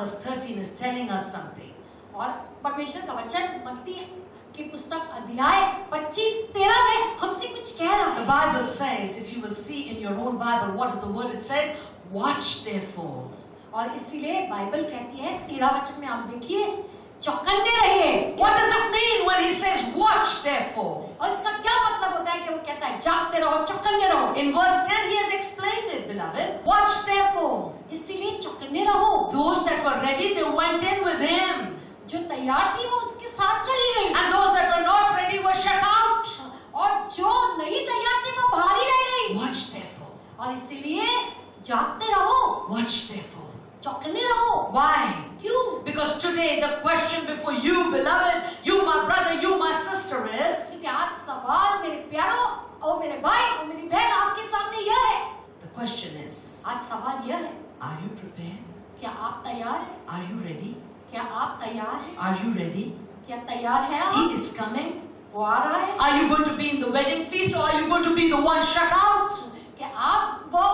verse 13 is telling us something. और परमेश्वर का वचन मत्ती की पुस्तक अध्याय 25-13 में हमसे कुछ कह रहा The है। Bible says, if you will see in your own Bible, what is the word it says? Watch therefore. और इसीलिए बाइबल कहती है 13 वचन में आप देखिए, चौकन्ने रहिए। What does it mean when he says, watch therefore? और इसका क्या मतलब होता है कि वो कहता है जागते रहो, चौकन्ने रहो। In verse 10 he has explained it, beloved. Watch therefore. इसीलिए चौकन्ने रहो। Those that were ready, they went in with him. जो तैयार थी वो उसके साथ चली गई, And those that were not ready were shut out. और जो नहीं तैयार थी वो बाहर ही रह गई। Watch therefore. और इसीलिए जागते रहो, Watch therefore. चौकन्ने रहो। Why? क्यों? Because today the question before you, beloved, you my brother, you my sister is, क्योंकि आज सवाल मेरे प्यारों और मेरे भाई और मेरी बहन आपके सामने यह है। the question is, आज सवाल यह है, are you prepared? क्या आप तैयार हैं? Are you ready? क्या आप तैयार हैं? Are you ready? क्या तैयार है आप? He is coming. वो आ रहा है। Are you going to be in the wedding feast or are you going to be the one shut out? क्या आप वो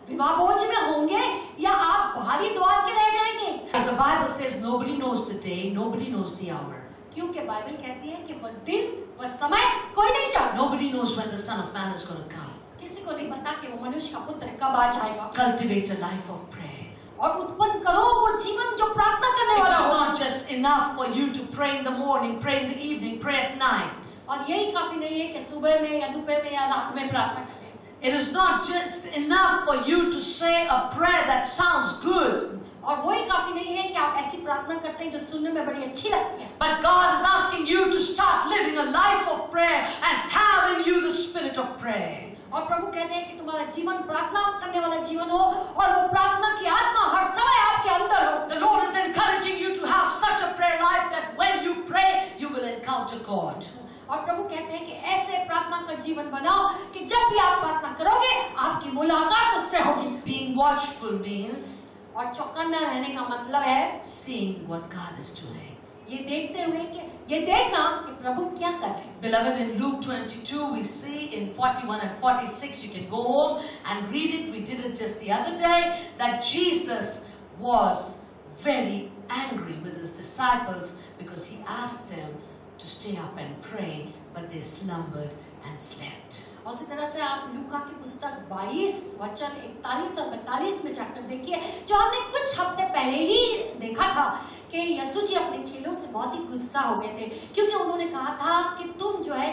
विवाह भोज में होंगे या आप बाहरी द्वार के रह जाएंगे? As the Bible says, nobody knows the day, nobody knows the hour. क्योंकि बाइबल कहती है कि वह दिन वह समय कोई नहीं जानता। Nobody knows when the Son of Man is going to come. किसी को नहीं पता कि वो मनुष्य का पुत्र कब आ जाएगा। Cultivate a life of prayer. और उत्पन्न करो वो जीवन जो प्रार्थना करने It's वाला हो। not just enough for you to pray in the morning, pray in the evening, pray at night. और यही काफी नहीं है कि सुबह में या दोपहर में या रात में प्रार्थना करें। It is not just enough for you to say a prayer that sounds good. और वही काफी नहीं है कि आप ऐसी प्रार्थना करते हैं जो सुनने में बड़ी अच्छी लगती है। But God is asking you to start living a life of prayer and have in you the spirit of prayer. और प्रभु कहते हैं कि तुम्हारा जीवन प्रार्थना करने वाला जीवन हो और वो प्रार्थना की आत्मा हर समय आपके अंदर हो। The Lord is encouraging you to have such a prayer life that when you pray, you will encounter God. और प्रभु कहते हैं कि ऐसे प्रार्थना का जीवन बनाओ कि जब भी आप प्रार्थना करोगे आपकी मुलाकात उससे होगी। Being watchful means और चौकन्ना रहने का मतलब है seeing what God is doing. ये देखते हुए कि ये देखना कि प्रभु क्या कर रहे हैं। Beloved, in Luke 22, we see in 41 and 46, you can go home and read it. We did it just the other day, that Jesus was very angry with his disciples because he asked them to stay up and pray, but they slumbered and slept. और उसी तरह से आप लूका की पुस्तक 22 वचन 41 और 42 में जाकर देखिए, जो हमने कुछ हफ्ते पहले ही देखा था कि यीशु जी अपने चेलों से बहुत ही गुस्सा हो गए थे, क्योंकि उन्होंने कहा था कि तुम जो है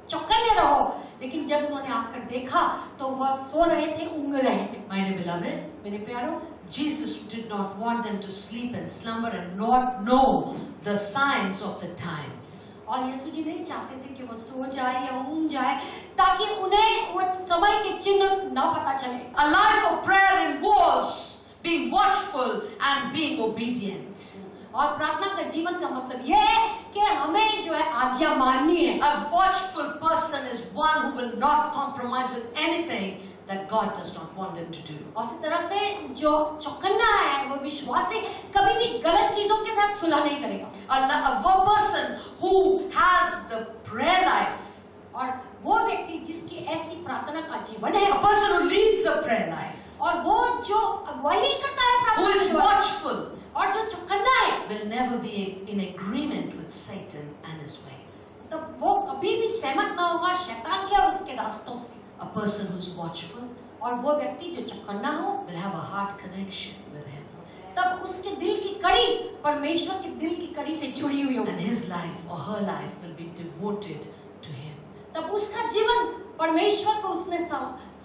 चौकन्ने रहो, लेकिन जब उन्होंने आकर देखा तो वह सो रहे थे, ऊँग रहे थे। My dear beloved, मेरे प्यारों, Jesus did not want them to sleep and slumber and not know the signs of the times. और यीशु जी नहीं चाहते थे कि वो सो जाए या ऊँग जाए ताकि उन्हें वो समय के चिन्ह न पता चले। A life of prayer involves being watchful and being obedient. और प्रार्थना का जीवन का मतलब यह है कि हमें जो है आज्ञा माननी है। A watchful person is one who will not compromise with anything that God does not want them to do. और इसी तरह से जो चौकन्ना है वो विश्वासी कभी भी गलत चीजों के साथ सुलह नहीं करेगा। A person who has the prayer life, और वो व्यक्ति जिसकी ऐसी प्रार्थना का जीवन है, a person who leads a prayer life, और वो जो वही करता है who प्रार्थना is का जीवन, watchful, और जो चौकन्ना है, will never be in agreement with Satan and his ways. तो वो कभी भी सहमत ना होगा शैतान के और उसके रास्तों से। A person who's watchful और वो व्यक्ति जो चौकन्ना हो will have a heart connection with him, तब उसके दिल की कड़ी परमेश्वर के दिल की कड़ी से जुड़ी हुई and होगी। his life or her life will be devoted to him. तब उसका जीवन परमेश्वर को उसने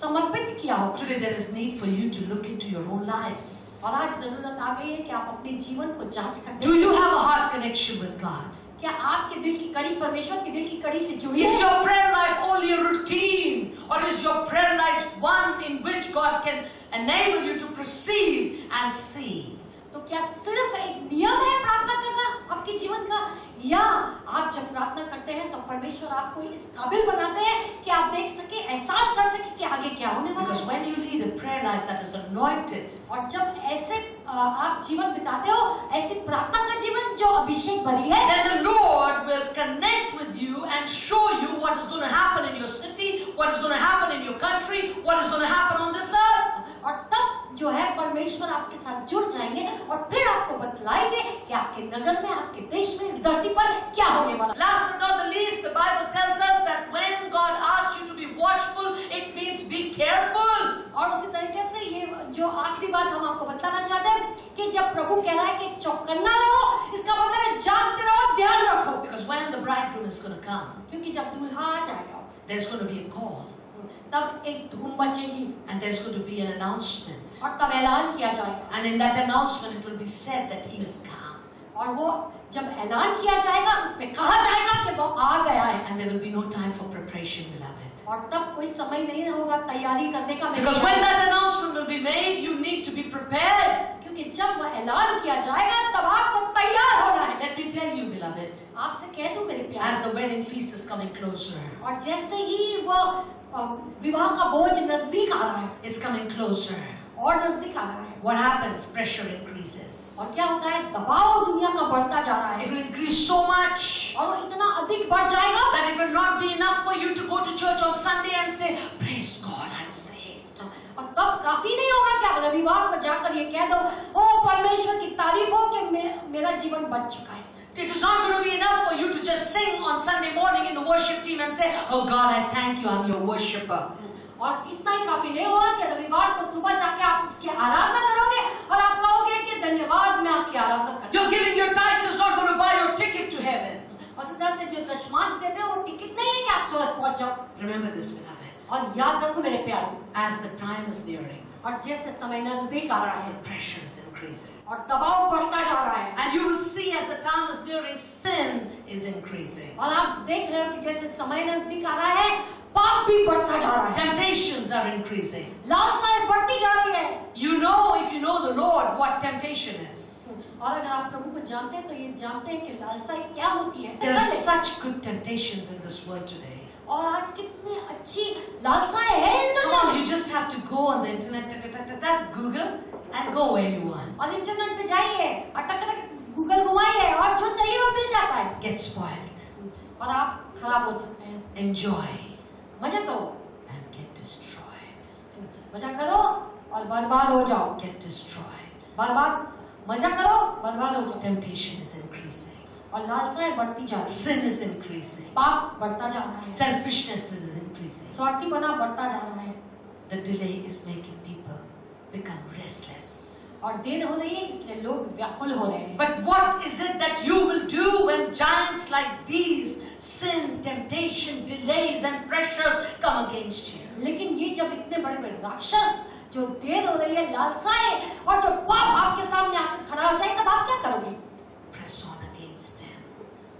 समर्पित किया होगा। Today there is need for you to look into your own lives. और आज जरूरत आ गई है कि आप अपने जीवन को जांच कर Do you have a heart connection with God? क्या आपके दिल की कड़ी परमेश्वर के दिल की कड़ी से जुड़ी Is है? your prayer life only a routine, or is your prayer life one in which God can enable you to perceive and see? तो क्या सिर्फ एक नियम है प्रार्थना करना आपके जीवन का, या आप जब प्रार्थना करते हैं तो परमेश्वर आपको इस काबिल बनाते हैं कि आप देख सके, एहसास कर सके कि आगे क्या होने वाला Because है। when you lead a prayer life that is anointed, और जब ऐसे आप जीवन बिताते हो, ऐसी प्रार्थना का जीवन जो अभिषेक भरी है, then the Lord will connect with you and show you what is going to happen in your city, what is going to happen in your country, what is going to happen on this earth. और तब जो है परमेश्वर आपके साथ जुड़ जाएंगे और फिर आपको बतलाएंगे कि आपके नगर में, आपके देश में, धरती पर क्या होने वाला है। Last but not the least, the Bible tells us that when God asks you to be watchful, it means be careful. और उसी तरीके से ये जो आखिरी बात हम आपको बताना चाहते हैं कि जब प्रभु कह रहा है कि चौकन्ना रहो, इसका मतलब है जागते रहो, ध्यान रखो। Because when the bridegroom is going to come, क्योंकि जब दूल्हा आ जाएगा there's going to be a call तब एक धूम मचेगी and there's going to be an announcement. और तब ऐलान किया जाएगा। And in that announcement, it will be said that he has come. और वो जब ऐलान किया जाएगा उसमें कहा जाएगा कि वो आ गया है। And there will be no time for preparation, beloved. और तब कोई समय नहीं होगा तैयारी करने का। Because when that announcement will be made, you need to be prepared. क्योंकि जब वो ऐलान किया जाएगा तब आपको तैयार होना है। Let me tell you, beloved, आपसे कह दूं मेरे प्यारे, as the wedding feast is coming closer, और जैसे ही वो विवाह का बोझ नजदीक आ रहा है, it's coming closer. और नजदीक आ रहा है, What happens? Pressure increases. और क्या होता है, दबाव दुनिया का बढ़ता जा रहा है It will increase so much और वो इतना अधिक बढ़ जाएगा that it will not be enough for you to go to church on Sunday and say, "Praise God, I'm saved." और तब काफी नहीं होगा कि आप रविवार को जाकर ये कह दो, ओ परमेश्वर की तारीफ हो कि मेरा जीवन बच चुका है। It is not going to be enough for you to just sing on Sunday morning in the worship team and say, "Oh God, I thank you, I'm your worshipper." और इतना ही काफी नहीं होगा कि रविवार को सुबह जाके आप उसकी आराधना करोगे और आप कहोगे कि धन्यवाद मैं आपकी आराधना करता हूं। Your giving your tithes is not going to buy your ticket to heaven. और इस तरह से जो दशमांश देते हैं वो टिकट नहीं है कि आप स्वर्ग पहुंच जाओ। Remember this, beloved. और याद रखो मेरे प्यारे, As the time is nearing, और जैसे समय नजदीक आ रहा है the pressure is increasing. और दबाव बढ़ता जा रहा है, And you will see as the time is nearing, sin is increasing. और आप देख रहे हो कि जैसे समय नजदीक आ रहा है पाप भी बढ़ता जा रहा है, Temptations are increasing. लालसाएं बढ़ती जा रही है। You know, if you know the Lord, what temptation is. और अगर आप प्रभु को जानते हैं तो ये जानते हैं कि लालसाएं क्या होती है। There are such good temptations in this world today. और आज कितनी अच्छी लालसाएं हैं इस दुनिया में। You just have to go on the internet, Google, and go where you want. और इंटरनेट पे जाइए और टक टक गूगल घुमाइए और जो चाहिए वो मिल जाता है। Get spoiled. और आप खराब हो सकते हैं। Enjoy मजा करो and get destroyed. मजा करो और बर्बाद हो जाओ। Get destroyed. बर्बाद मजा करो बर्बाद हो जाओ। Temptation is increasing. और लालसाएं बढ़ती जा रही है, Sin is increasing. पाप बढ़ता जा रहा है, Selfishness is increasing. स्वार्थीपना बढ़ता जा रहा है The delay is making people become restless. और देर हो रही है इसलिए लोग व्याकुल हो रहे हैं। But what is it that you will do when giants like these, sin, temptation, delays and pressures come against you? लेकिन ये जब इतने बड़े बड़े राक्षस जो देर हो रही है, लालसाएं और जो पाप आपके सामने आकर खड़ा हो जाए तब आप क्या करोगे? Press on against them.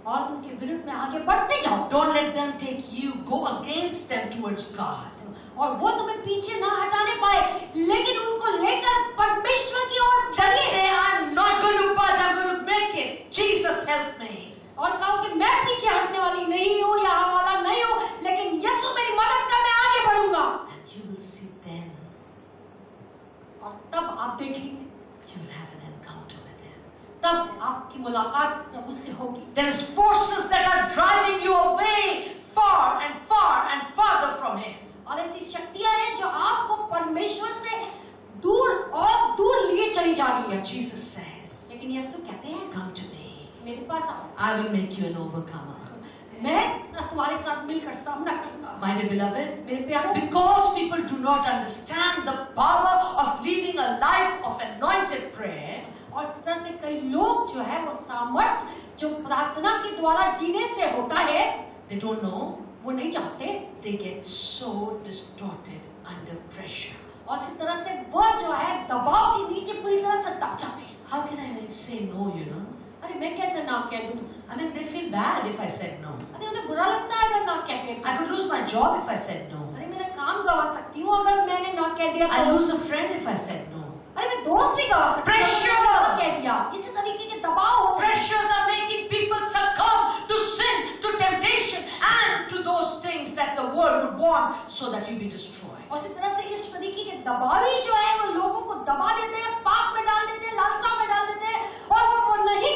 और उनके विरुद्ध में आगे बढ़ते जाओ। Don't let them take you. Go against them towards God. और वो तुम्हें पीछे ना हटाने पाए, लेकिन उनको लेकर परमेश्वर की ओर Just चलिए say, "I'm not going to budge. I'm going to make it. Jesus help me." और कहो कि मैं पीछे हटने वाली नहीं हूँ, यहाँ वाला नहीं हूँ, लेकिन यीशु मेरी मदद कर, मैं आगे बढ़ूंगा। And you will see then. और तब आप देखेंगे, You will have an encounter with Him. तब आपकी मुलाकात प्रभु से होगी। There is forces that are driving you away far and far and farther from Him. और ऐसी शक्तियां हैं जो आपको परमेश्वर से दूर और दूर लिए चली जा रही है। Jesus says, लेकिन यीशु कहते हैं, "Come to me. मेरे पास आओ, I will make you an overcomer." मैं तुम्हारे साथ मिलकर सामना करूंगा। My dear beloved, मेरे प्यारों, because people do not understand the power of living a life of anointed prayer, और इस तरह से कई लोग जो है वो सामर्थ जो प्रार्थना के द्वारा जीने से होता है, they don't know, वो नहीं चाहते, they get so distorted under pressure. और इस तरह से वो जो है दबाव के नीचे पूरी तरह से दब जाते हैं। How can I say no, you know? अरे मैं कैसे ना कह दूं? I mean, they feel bad if I said no. अरे उन्हें बुरा लगता है अगर ना कहते हैं। I could lose my job if I said no. अरे मेरा काम गवा सकती हूँ अगर मैंने ना कह दिया I तो। lose a friend if I said no. अरे मैं दोस्त भी गवा सकती हूँ Pressure! अगर मैंने ना कह दिया। इसी तरीके के दबाव होते हैं। Pressures are making people succumb to sin, to temptation, and to those things that the world would want so that you be destroyed. और इसी तरह से इस तरीके के दबाव ही जो है वो लोगों को दबा देते हैं, पाप में डाल देते हैं, लालसा में डाल देते हैं, और वो नहीं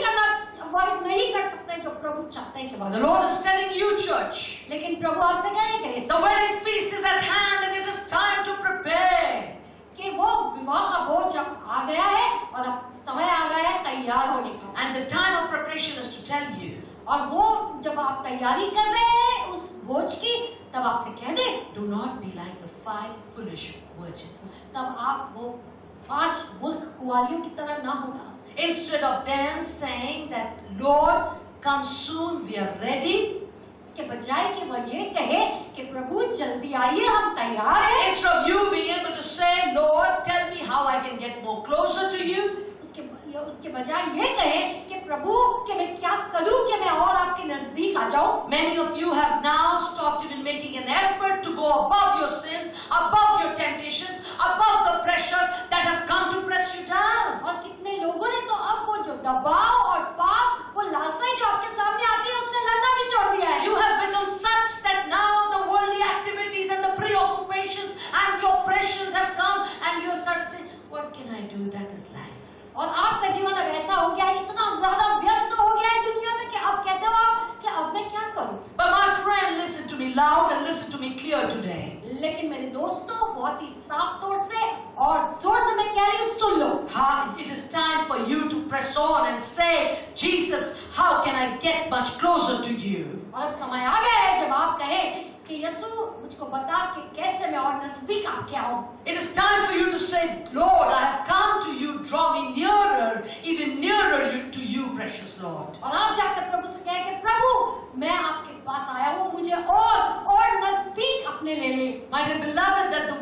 कर सकते जो प्रभु चाहते हैं कि The Lord is telling you, church, लेकिन प्रभु आपसे कहेंगे the wedding feast is at hand and it is time to prepare. कि वो विवाह का बोझ अब आ गया है और अब समय आ गया है तैयार होने का। And the time of preparation is to tell you, और वो जब आप तैयारी कर रहे हैं उस भोज की, तब आपसे कह दे, do not be like the 5 foolish virgins. तब आप वो 5 मूर्ख कुंवारियों की तरह ना होना। Instead of them saying that, Lord, come soon, we are ready. इसके बजाय कि वो ये कहे कि प्रभु जल्दी आइए, हम तैयार हैं। Instead of you being able to say, Lord, tell me how I can get more closer to you. उसके बजाय ये कहे कि प्रभु कि मैं क्या करूं कि मैं और आपके नजदीक आ जाऊं। Many of you have now stopped even making an effort to go above your sins, above your temptations, above the pressures that have come to press you down. और कितने लोगों ने तो अब वो जो दबाव और पाप, वो लालसाएं जो आपके सामने आती है, उससे लड़ना भी छोड़ दिया है। You have become such that now the worldly activities and the preoccupations and the oppressions have come and you have started saying, what can I do? That is life. और आपका जीवन अब ऐसा हो गया है, इतना ज्यादा व्यस्त हो गया है दुनिया में कि अब कहते हो आप कि अब मैं क्या करूं। But my friend, listen to me loud and listen to me clear today. लेकिन मेरे दोस्तों, बहुत ही साफ तौर से और जोर से मैं कह रही हूँ, सुन लो। It is time for you to press on and say, Jesus, how can I get much closer to you? और अब समय आ गया है जब आप कहें कि यीशु मुझको बता कि कैसे मैं और नजदीक आपके आऊं। It is time for you to say, Lord, I have come to you, draw me nearer, even nearer to you, precious Lord. और आप जाकर प्रभु से कहें कि प्रभु मैं आपके पास आया हूँ, मुझे और नजदीक अपने ले ले। My dear beloved, that the